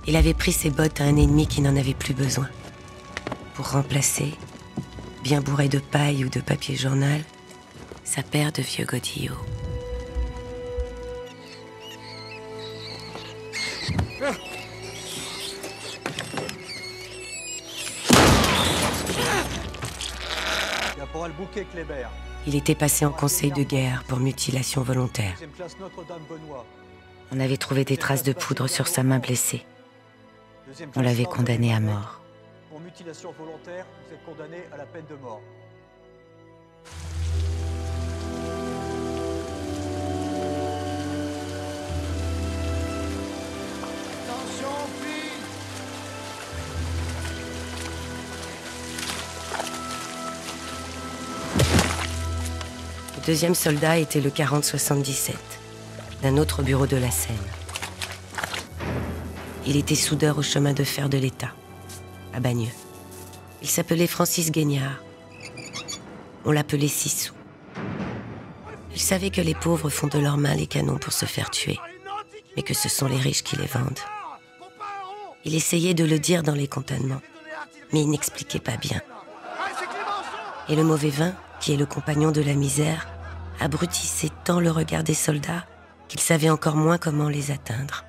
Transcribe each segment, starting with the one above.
Il avait pris ses bottes à un ennemi qui n'en avait plus besoin. Pour remplacer, bien bourré de paille ou de papier journal, sa paire de vieux godillots. Il était passé en conseil de guerre pour mutilation volontaire. On avait trouvé des traces de poudre sur sa main blessée. On l'avait condamné à mort. Pour mutilation volontaire, vous êtes condamné à la peine de mort. Attention, fille! Le deuxième soldat était le 4077, d'un autre bureau de la Seine. Il était soudeur au chemin de fer de l'État, à Bagneux. Il s'appelait Francis Guignard. On l'appelait Sissou. Il savait que les pauvres font de leurs mains les canons pour se faire tuer, mais que ce sont les riches qui les vendent. Il essayait de le dire dans les cantonnements, mais il n'expliquait pas bien. Et le mauvais vin, qui est le compagnon de la misère, abrutissait tant le regard des soldats qu'il savait encore moins comment les atteindre.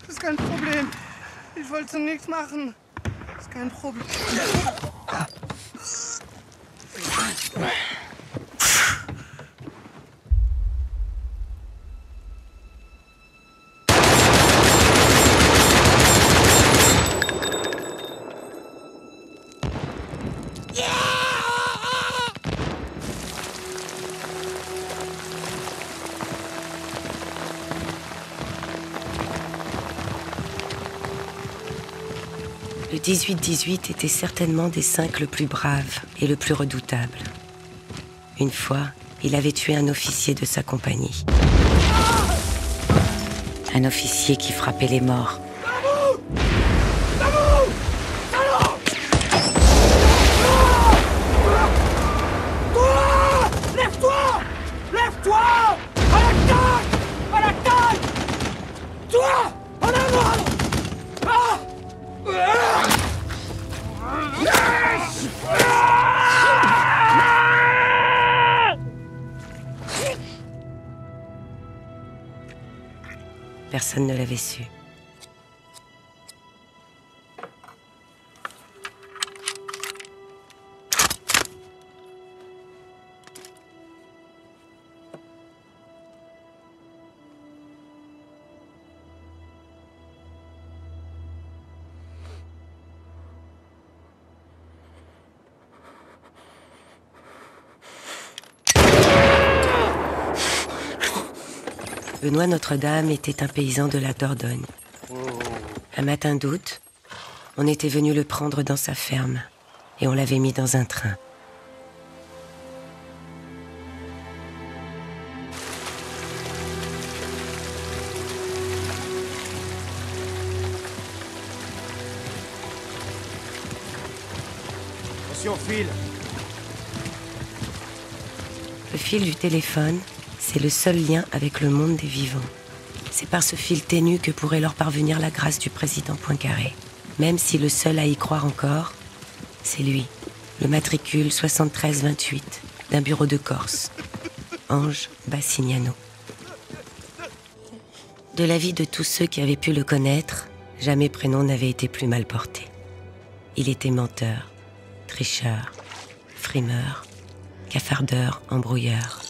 Das ist kein Problem. Ich wollte nichts machen. Das ist kein Problem. Le 18-18 était certainement des 5 le plus brave et le plus redoutable. Une fois, il avait tué un officier de sa compagnie. Un officier qui frappait les morts. Lève-toi! Lève-toi! À l'attaque! À l'attaque! Toi! En avant! Ah! Personne ne l'avait su. Benoît Notre-Dame était un paysan de la Dordogne. Un matin d'août, on était venu le prendre dans sa ferme et on l'avait mis dans un train. Attention, file! Le fil du téléphone, c'est le seul lien avec le monde des vivants. C'est par ce fil ténu que pourrait leur parvenir la grâce du président Poincaré. Même si le seul à y croire encore, c'est lui, le matricule 7328 d'un bureau de Corse, Ange Bassignano. De la vie de tous ceux qui avaient pu le connaître, jamais prénom n'avait été plus mal porté. Il était menteur, tricheur, frimeur, cafardeur, embrouilleur.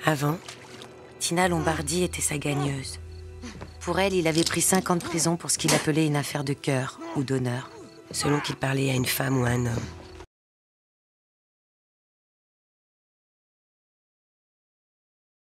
Avant, Tina Lombardi était sa gagneuse. Pour elle, il avait pris 5 ans de prison pour ce qu'il appelait une affaire de cœur ou d'honneur, selon qu'il parlait à une femme ou à un homme.